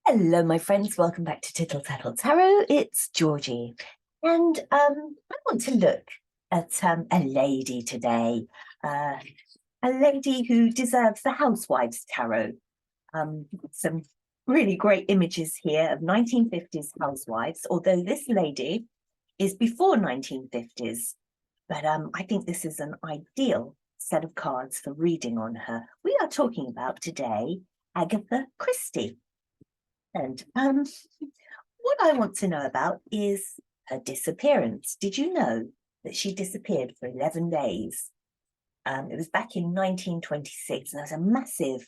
Hello, my friends. Welcome back to Tittle Tattle Tarot. It's Georgie. And I want to look at a lady today, a lady who deserves the Housewives Tarot. Some really great images here of 1950s housewives, although this lady is before 1950s. But I think this is an ideal set of cards for reading on her. We are talking about today Agatha Christie. And what I want to know about is her disappearance. Did you know that she disappeared for 11 days? It was back in 1926, and there was a massive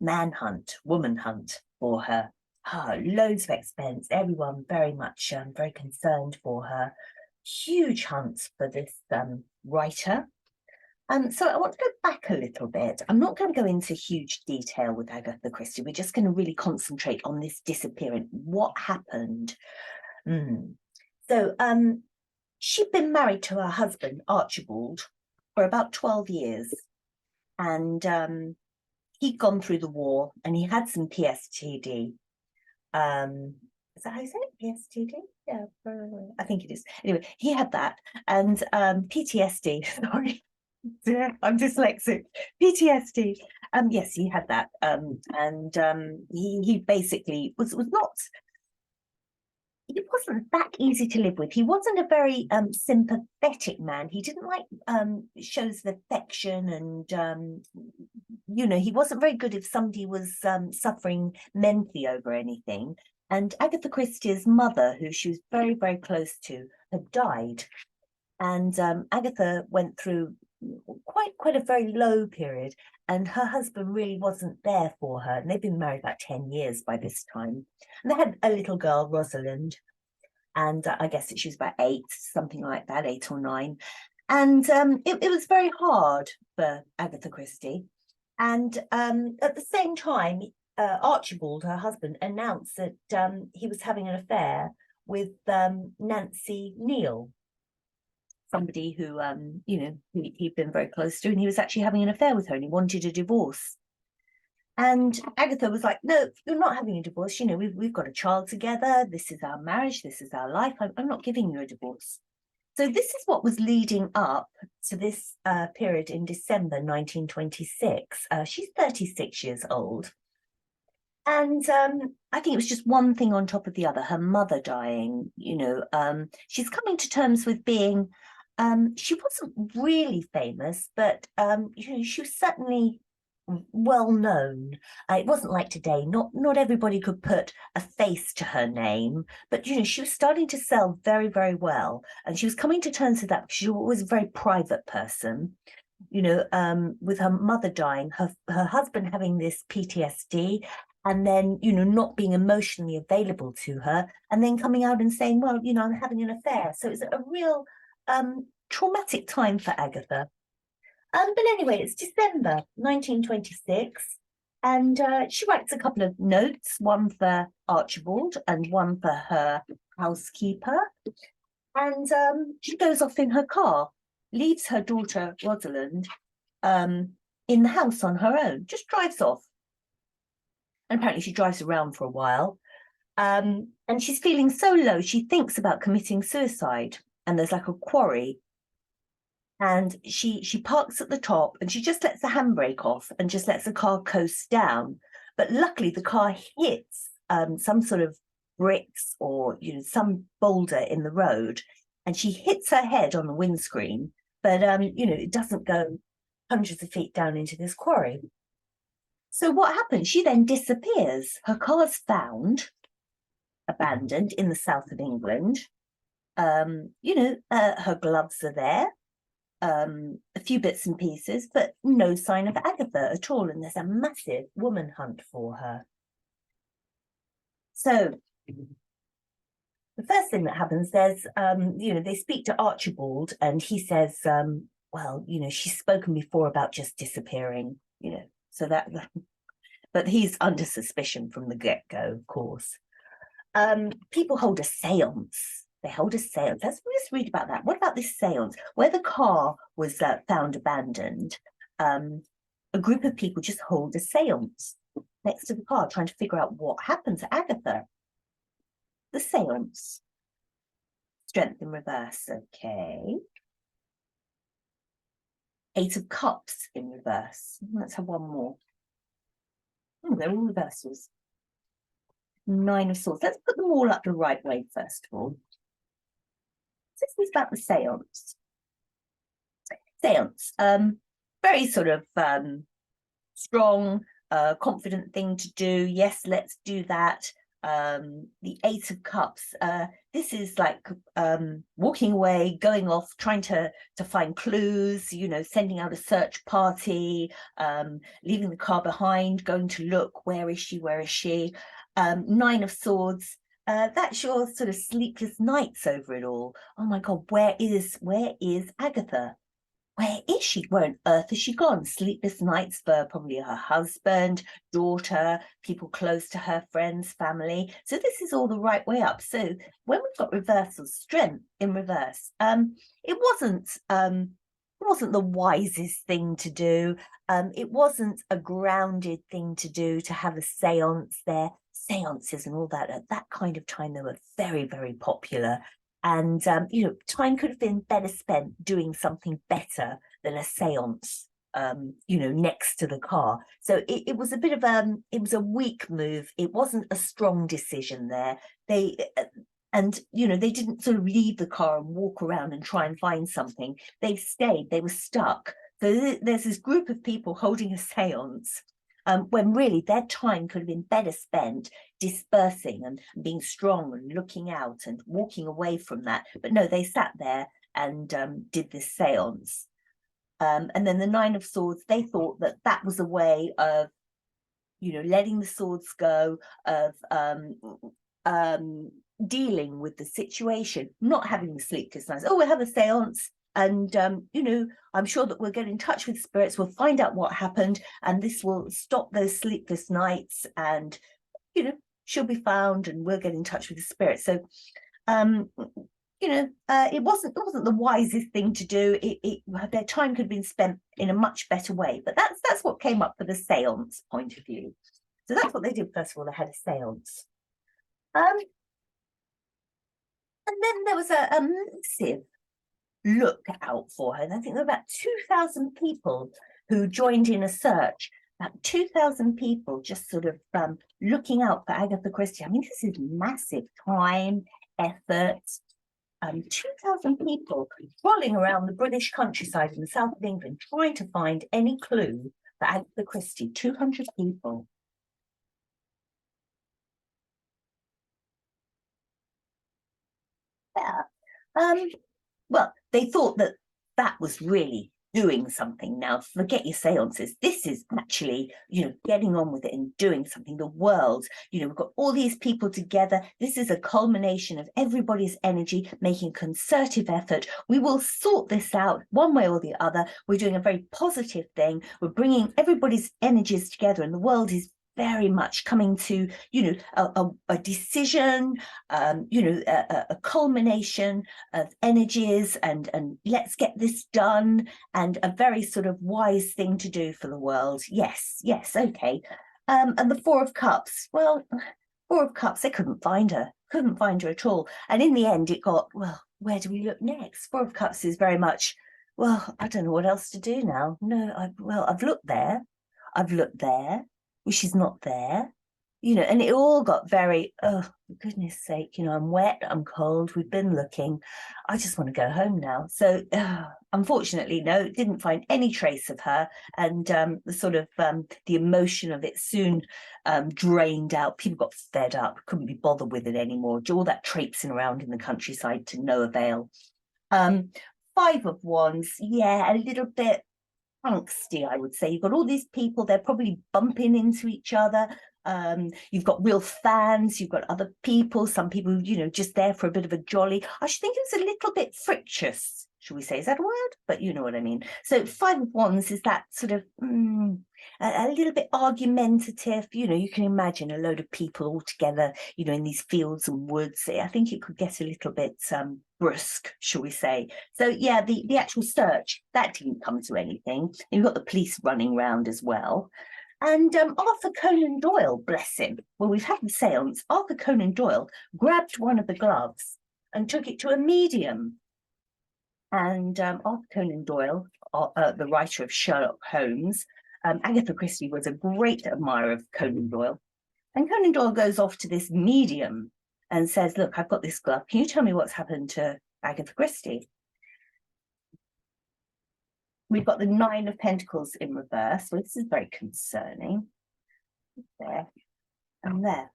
manhunt, woman hunt for her. Loads of expense, everyone very much very concerned for her. Huge hunts for this writer. So I want to go back a little bit. I'm not going to go into huge detail with Agatha Christie. We're just going to really concentrate on this disappearance. What happened? So she'd been married to her husband, Archibald, for about 12 years. And he'd gone through the war and he had some PSTD. Is that how you say it? PSTD? Yeah, I think it is. Anyway, he had that. And PTSD, sorry. Yeah, I'm dyslexic. PTSD. Yes, he had that. He basically was not. He wasn't that easy to live with. He wasn't a very sympathetic man. He didn't like shows of affection, and he wasn't very good if somebody was suffering mentally over anything. And Agatha Christie's mother, who she was very, very close to, had died. And Agatha went through quite a very low period, and her husband really wasn't there for her. And they've been married about 10 years by this time. And they had a little girl, Rosalind, and I guess she was about 8, something like that, 8 or 9. And it was very hard for Agatha Christie. And at the same time, Archibald, her husband, announced that he was having an affair with Nancy Neal, somebody who, he'd been very close to, and he was actually having an affair with her and he wanted a divorce. And Agatha was like, no, you're not having a divorce. We've got a child together. This is our marriage. This is our life. I'm not giving you a divorce. So this is what was leading up to this period in December 1926. She's 36 years old. And I think it was just one thing on top of the other. Her mother dying, she's coming to terms with being, she wasn't really famous, but, she was certainly well known. It wasn't like today. Not everybody could put a face to her name, but, she was starting to sell very, very well. And she was coming to terms with that because she was a very private person. With her mother dying, her husband having this PTSD, and then, not being emotionally available to her, and then coming out and saying, well, I'm having an affair. So it's a real traumatic time for Agatha. But anyway, it's December 1926, and she writes a couple of notes, one for Archibald and one for her housekeeper. And she goes off in her car, leaves her daughter, Rosalind, in the house on her own, just drives off. And apparently she drives around for a while. And she's feeling so low, she thinks about committing suicide. And there's like a quarry. And she parks at the top and she just lets the handbrake off and just lets the car coast down. But luckily the car hits some sort of bricks or, some boulder in the road. And she hits her head on the windscreen. But, it doesn't go hundreds of feet down into this quarry. So what happens? She then disappears. Her car's found, abandoned in the south of England. Her gloves are there, a few bits and pieces, but no sign of Agatha at all. And there's a massive woman hunt for her. So the first thing that happens, there's, they speak to Archibald and he says, well, she's spoken before about just disappearing, so that, but he's under suspicion from the get-go, of course. People hold a seance. They hold a seance. Let's read about that. What about this seance? Where the car was found abandoned, a group of people just hold a seance. next to the card, trying to figure out what happened to Agatha. The Seance. Strength in reverse, okay. Eight of Cups in reverse. Let's have one more. Oh, they're all reversals. Nine of Swords. Let's put them all up the right way, first of all. This is about the Seance. Seance, very sort of strong, confident thing to do. Yes, let's do that. The Eight of Cups, this is like walking away, going off, trying to find clues, you know, sending out a search party, leaving the car behind, going to look, where is she, where is she? Nine of Swords, that's your sort of sleepless nights over it all. Oh my God, where is Agatha? Where is she? Where on earth has she gone? Sleepless nights for probably her husband, daughter, people close to her, friends, family. So this is all the right way up. So when we've got reversal, strength in reverse, it wasn't the wisest thing to do. It wasn't a grounded thing to do, to have a seance there. Seances and all that at that kind of time, they were very, very popular. And, you know, time could have been better spent doing something better than a seance, you know, next to the car. So it was a bit of it was a weak move. It wasn't a strong decision there. And, you know, they didn't sort of leave the car and walk around and try and find something. They stayed, they were stuck. So there's this group of people holding a seance, when really their time could have been better spent dispersing and being strong and looking out and walking away from that. But no, they sat there and did this seance. And then the Nine of Swords, they thought that that was a way of, you know, letting the swords go, of dealing with the situation, not having the sleepless nights. Oh, we'll have a seance. And, you know, I'm sure that we'll get in touch with spirits. We'll find out what happened, and this will stop those sleepless nights. And, you know, she'll be found, and we'll get in touch with the spirits. So, you know, it wasn't the wisest thing to do. Their time could have been spent in a much better way. But that's what came up for the seance point of view. So that's what they did. First of all, they had a seance. And then there was a massive look out for her. And I think there were about 2,000 people who joined in a search. About 2,000 people just sort of looking out for Agatha Christie. I mean, this is massive time, effort. 2,000 people rolling around the British countryside in the south of England trying to find any clue for Agatha Christie. 200 people. Yeah. Well, they thought that that was really doing something. Now, forget your seances. This is actually, you know, getting on with it and doing something. The world, you know, we've got all these people together. This is a culmination of everybody's energy, making a concerted effort. We will sort this out one way or the other. We're doing a very positive thing. We're bringing everybody's energies together, and the world is very much coming to, you know, a decision, you know, a culmination of energies, and let's get this done, and a very sort of wise thing to do for the world. Yes, okay. And the Four of Cups, well, Four of Cups, they couldn't find her at all. And in the end, it got, well, where do we look next? Four of Cups is very much, well, I don't know what else to do now. No, I've looked there. Well, she's not there, you know, and it all got very, oh, for goodness sake, you know, I'm wet, I'm cold, we've been looking, I just want to go home now. So unfortunately, no, didn't find any trace of her. And the sort of the emotion of it soon drained out. People got fed up, couldn't be bothered with it anymore. All that traipsing around in the countryside to no avail. Five of Wands, yeah, a little bit angsty, I would say. You've got all these people, they're probably bumping into each other. You've got real fans, you've got other people, some people, you know, just there for a bit of a jolly. I should think it was a little bit frictious, should we say? Is that a word? But you know what I mean. So Five of Wands is that sort of a little bit argumentative. You know, you can imagine a load of people all together, you know, in these fields and woods. I think it could get a little bit brusque, shall we say. So yeah, the actual search, that didn't come to anything. And you've got the police running around as well. And Arthur Conan Doyle, bless him, well, we've had the seance. Arthur Conan Doyle grabbed one of the gloves and took it to a medium. And Arthur Conan Doyle, the writer of Sherlock Holmes, Agatha Christie was a great admirer of Conan Doyle. And Conan Doyle goes off to this medium and says, look, I've got this glove. Can you tell me what's happened to Agatha Christie? We've got the 9 of Pentacles in reverse. So this is very concerning. There and there.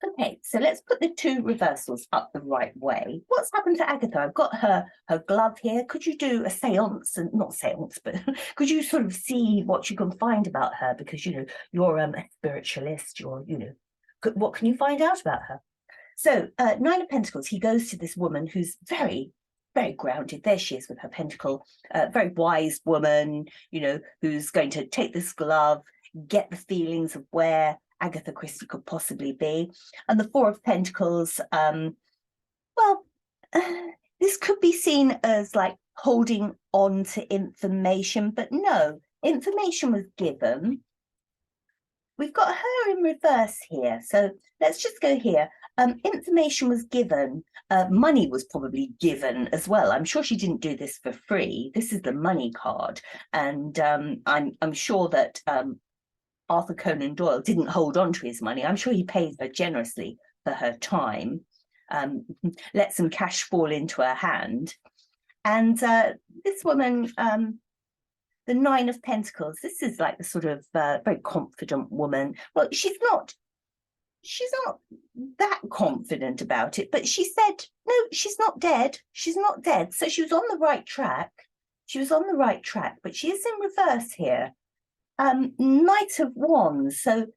Okay, so let's put the 2 reversals up the right way. What's happened to Agatha? I've got her glove here. Could you do a seance, and not seance, but could you sort of see what you can find about her? Because, you know, you're a spiritualist, what can you find out about her? So 9 of Pentacles, he goes to this woman who's very, very grounded. There she is with her pentacle, very wise woman, who's going to take this glove, get the feelings of where Agatha Christie could possibly be. And the 4 of Pentacles, this could be seen as like holding on to information, but no, information was given. We've got her in reverse here. So let's just go here. Information was given. Money was probably given as well. I'm sure she didn't do this for free. This is the money card. And I'm sure that Arthur Conan Doyle didn't hold on to his money. I'm sure he paid her generously for her time, let some cash fall into her hand. And this woman, the 9 of Pentacles, this is like the sort of very confident woman. Well, she's not that confident about it, but she said, no, she's not dead. She's not dead. So she was on the right track. She was on the right track, but she is in reverse here. Knight of Wands, so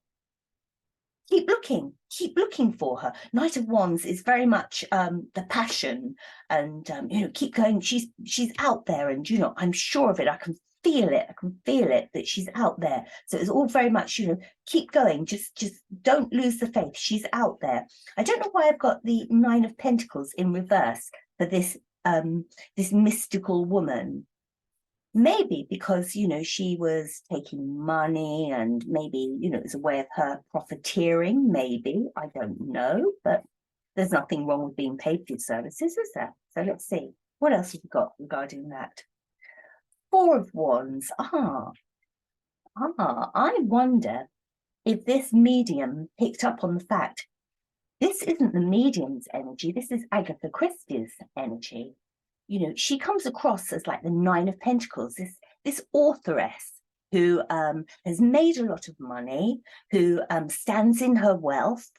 keep looking for her. Knight of Wands is very much the passion, and keep going. She's out there, and I'm sure of it. I can feel it that she's out there. So it's all very much keep going. Just don't lose the faith. She's out there. I don't know why I've got the 9 of Pentacles in reverse for this this mystical woman. Maybe because, she was taking money, and maybe, it's a way of her profiteering, maybe, I don't know, but there's nothing wrong with being paid for your services, is there? So let's see, what else have we got regarding that? 4 of Wands, I wonder if this medium picked up on the fact this isn't the medium's energy, this is Agatha Christie's energy. She comes across as like the 9 of Pentacles, this authoress who has made a lot of money, who stands in her wealth.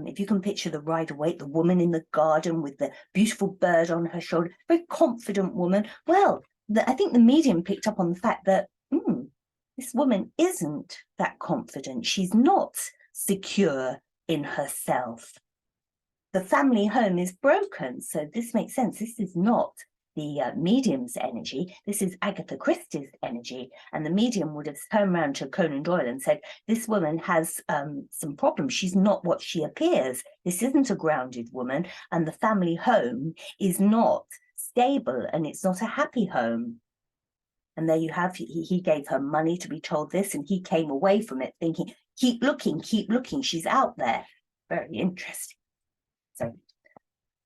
If you can picture the Rider-Waite, the woman in the garden with the beautiful bird on her shoulder, very confident woman. Well, I think the medium picked up on the fact that this woman isn't that confident. She's not secure in herself. The family home is broken, so this makes sense. This is not the medium's energy. This is Agatha Christie's energy, and the medium would have turned around to Conan Doyle and said, this woman has some problems. She's not what she appears. This isn't a grounded woman, and the family home is not stable, and it's not a happy home. And there you have, he gave her money to be told this, and he came away from it thinking, keep looking, she's out there. Very interesting. So,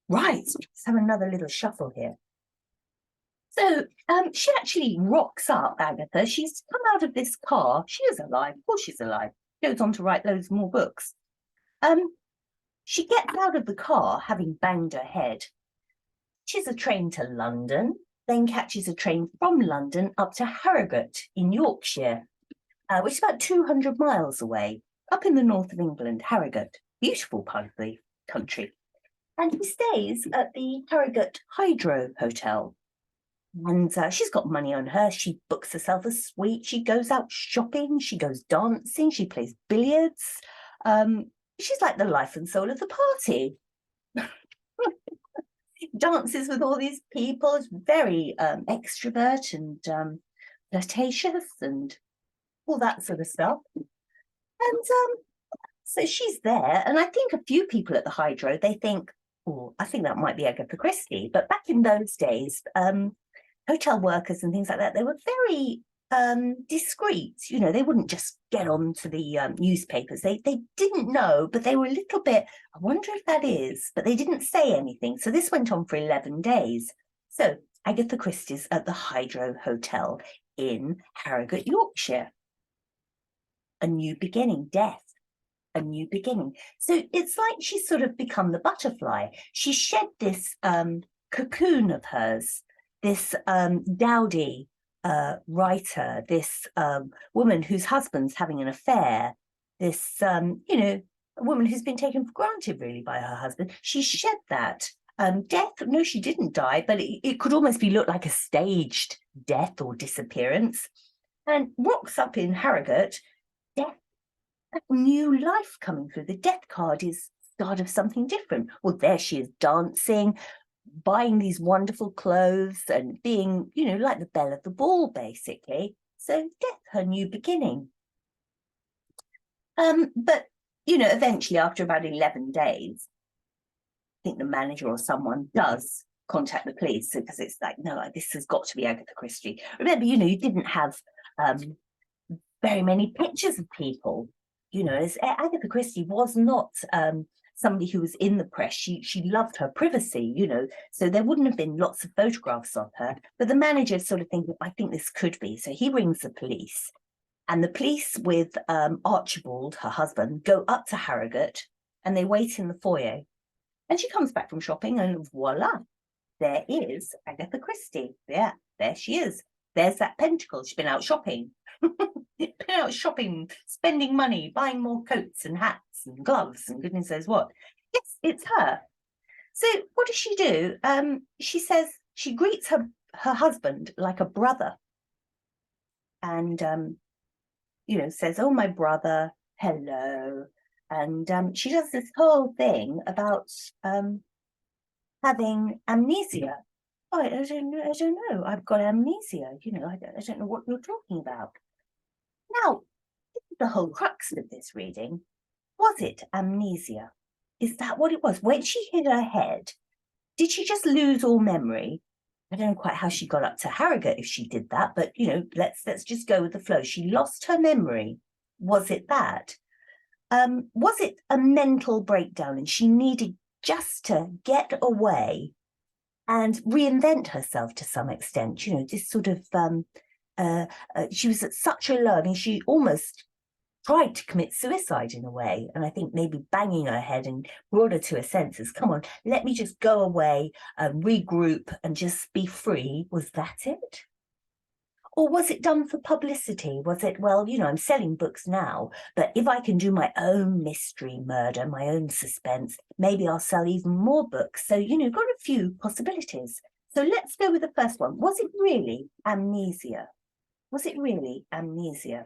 right, let's have another little shuffle here. So she actually rocks up, Agatha. She's come out of this car. She is alive. Of course she's alive. Goes on to write loads more books. She gets out of the car, having banged her head. Catches a train to London, then catches a train from London up to Harrogate in Yorkshire, which is about 200 miles away, up in the north of England, Harrogate. Beautiful part of the country. And he stays at the Harrogate Hydro Hotel. And she's got money on her. She books herself a suite. She goes out shopping. She goes dancing. She plays billiards. She's like the life and soul of the party. Dances with all these people. Is very extrovert and flirtatious and all that sort of stuff. And so she's there. And I think a few people at the Hydro, they think, oh, I think that might be Agatha Christie. But back in those days, hotel workers and things like that, they were very discreet. You know, they wouldn't just get on to the newspapers. They didn't know, but they were a little bit, I wonder if that is, but they didn't say anything. So this went on for 11 days. So Agatha Christie's at the Hydro Hotel in Harrogate, Yorkshire. A new beginning, death, a new beginning. So it's like she's sort of become the butterfly. She shed this cocoon of hers, this dowdy writer, this woman whose husband's having an affair, this, you know, a woman who's been taken for granted really by her husband. She shed that. Death, no, she didn't die, but it could almost be looked like a staged death or disappearance. And rocks up in Harrogate, death, new life coming through. The death card is start of something different. Well, there she is dancing, buying these wonderful clothes and being, you know, like the belle of the ball, basically. So death, her new beginning. But, you know, eventually after about 11 days, I think the manager or someone does contact the police because it's like, no, this has got to be Agatha Christie. Remember, you know, you didn't have very many pictures of people. You know, Agatha Christie was not somebody who was in the press. She loved her privacy, you know, so there wouldn't have been lots of photographs of her. But the manager sort of thinking, I think this could be. So he rings the police, and the police with Archibald, her husband, go up to Harrogate, and they wait in the foyer. And she comes back from shopping, and voila, there is Agatha Christie. Yeah, there she is. There's that pentacle. She's been out shopping. Been out shopping, spending money, buying more coats and hats and gloves and goodness knows what. Yes, it's her. So what does she do? She says she greets her husband like a brother, and you know, says, "Oh, my brother, hello." And she does this whole thing about having amnesia. Oh, I don't know. I've got amnesia. You know, I don't know what you're talking about. Now, the whole crux of this reading, was it amnesia? Is that what it was? When she hit her head, did she just lose all memory? I don't know quite how she got up to Harrogate if she did that, but you know, let's just go with the flow. She lost her memory. Was it that? Was it a mental breakdown and she needed just to get away and reinvent herself to some extent? You know, this sort of she was at such a low. I mean, she almost tried to commit suicide in a way, and I think maybe banging her head and brought her to her senses. Come on, let me just go away and regroup and just be free. Was that it? Or was it done for publicity? Was it, well, you know, I'm selling books now, but if I can do my own mystery murder, my own suspense, maybe I'll sell even more books. So, you know, got a few possibilities. So let's go with the first one. Was it really amnesia? Was it really amnesia?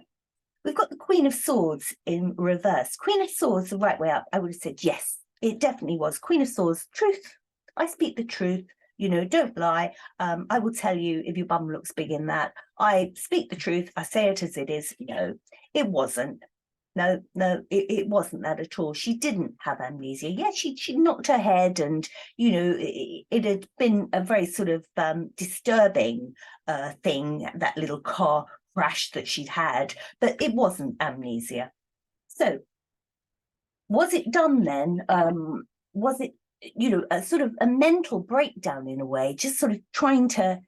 We've got the Queen of Swords in reverse. Queen of Swords, the right way up, I would have said yes, it definitely was. Queen of Swords, truth. I speak the truth. You know, don't lie. I will tell you if your bum looks big in that. I speak the truth. I say it as it is. No, it wasn't. No, it wasn't that at all. She didn't have amnesia. Yeah, she knocked her head, and you know, it had been a very sort of disturbing thing, that little car crash that she'd had, but it wasn't amnesia. So, was it done then? Was it, you know, a sort of a mental breakdown in a way, just sort of trying to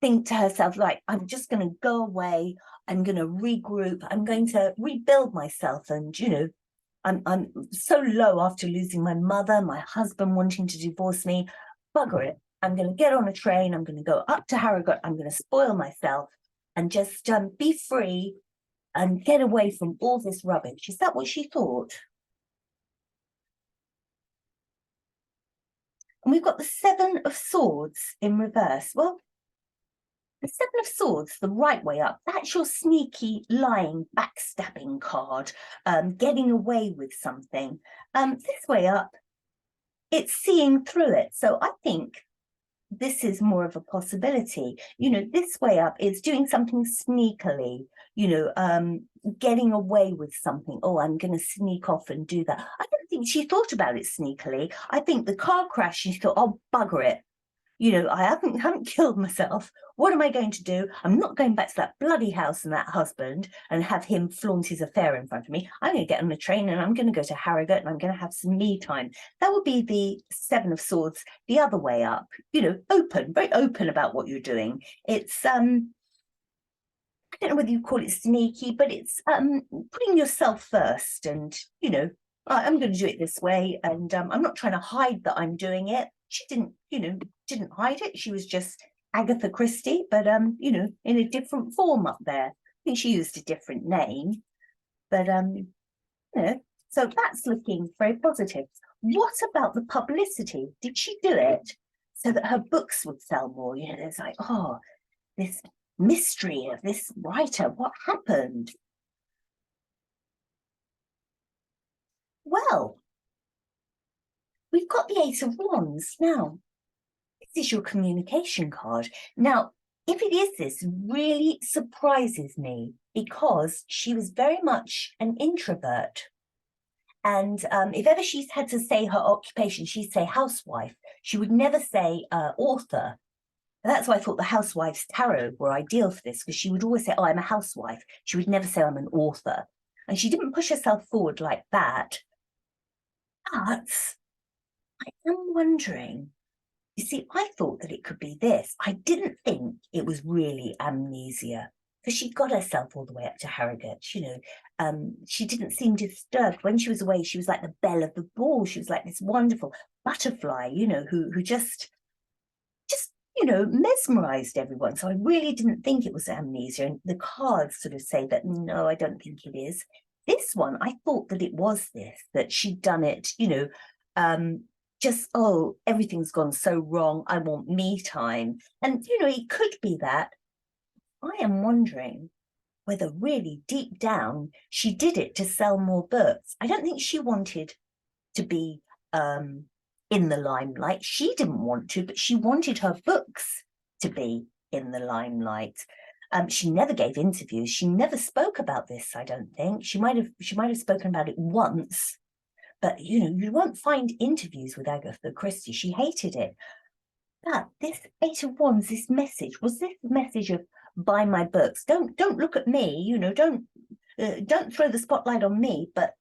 think to herself, like, I'm just going to go away, I'm going to regroup, I'm going to rebuild myself, and you know, I'm so low after losing my mother, my husband wanting to divorce me. Bugger it, I'm going to get on a train, I'm going to go up to Harrogate, I'm going to spoil myself and just be free and get away from all this rubbish. Is that what she thought? And we've got the Seven of Swords in reverse. Well, the Seven of Swords, the right way up, that's your sneaky, lying, backstabbing card, getting away with something. This way up, it's seeing through it. So I think this is more of a possibility. You know, this way up is doing something sneakily, you know, getting away with something. Oh, I'm going to sneak off and do that. I don't think she thought about it sneakily. I think the car crash, she thought, oh, bugger it. You know, I haven't killed myself. What am I going to do? I'm not going back to that bloody house and that husband and have him flaunt his affair in front of me. I'm going to get on a train and I'm going to go to Harrogate and I'm going to have some me time. That would be the Seven of Swords the other way up. You know, open, very open about what you're doing. It's I don't know whether you call it sneaky, but it's putting yourself first, and you know, I'm going to do it this way, and I'm not trying to hide that I'm doing it. She didn't, you know, didn't hide it. She was just Agatha Christie, but you know, in a different form up there. I think she used a different name, but you know, so that's looking very positive. What about the publicity? Did she do it so that her books would sell more? You know, there's like, oh, this mystery of this writer, what happened? Well, we've got the Ace of Wands. Now, this is your communication card. Now, if it is this, really surprises me because she was very much an introvert. And if ever she's had to say her occupation, she'd say housewife. She would never say author. And that's why I thought the Housewives Tarot were ideal for this, because she would always say, oh, I'm a housewife. She would never say I'm an author. And she didn't push herself forward like that. But I am wondering, you see, I thought that it could be this. I didn't think it was really amnesia, because she got herself all the way up to Harrogate, you know. She didn't seem disturbed. When she was away, she was like the belle of the ball. She was like this wonderful butterfly, you know, who just you know, mesmerized everyone. So I really didn't think it was amnesia. And the cards sort of say that, no, I don't think it is. This one, I thought that it was this, that she'd done it, you know, just, oh, everything's gone so wrong. I want me time. And, you know, it could be that. I am wondering whether really deep down she did it to sell more books. I don't think she wanted to be in the limelight. She didn't want to, but she wanted her books to be in the limelight. She never gave interviews. She never spoke about this, I don't think. She might have spoken about it once, but you know, you won't find interviews with Agatha Christie. She hated it. But this Eight of Wands, this message, was this message of buy my books. Don't look at me, you know, don't throw the spotlight on me, but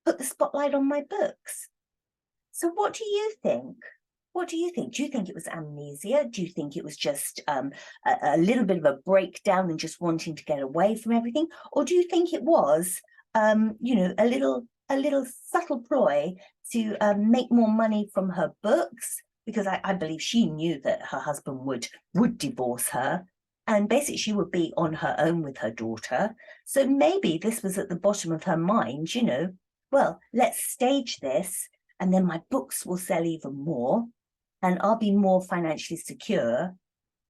put the spotlight on my books. So what do you think? What do you think? Do you think it was amnesia? Do you think it was just a little bit of a breakdown and just wanting to get away from everything? Or do you think it was, you know, a little subtle ploy to make more money from her books? Because I believe she knew that her husband would divorce her, and basically she would be on her own with her daughter. So maybe this was at the bottom of her mind, you know, well, let's stage this, and then my books will sell even more and I'll be more financially secure.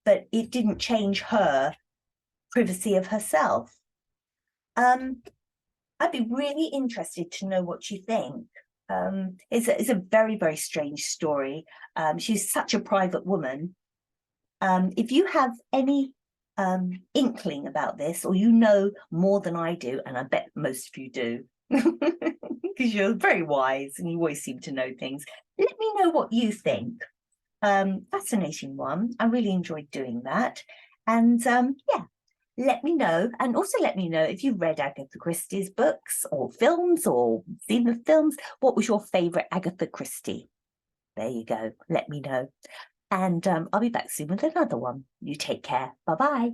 But it didn't change her privacy of herself. I'd be really interested to know what you think. It's a very, very strange story. She's such a private woman. If you have any inkling about this, or you know more than I do, and I bet most of you do, because you're very wise and you always seem to know things. Let me know what you think. Fascinating one. I really enjoyed doing that. And yeah, let me know. And also let me know if you've read Agatha Christie's books or films or seen the films. What was your favourite Agatha Christie? There you go. Let me know. And I'll be back soon with another one. You take care. Bye-bye.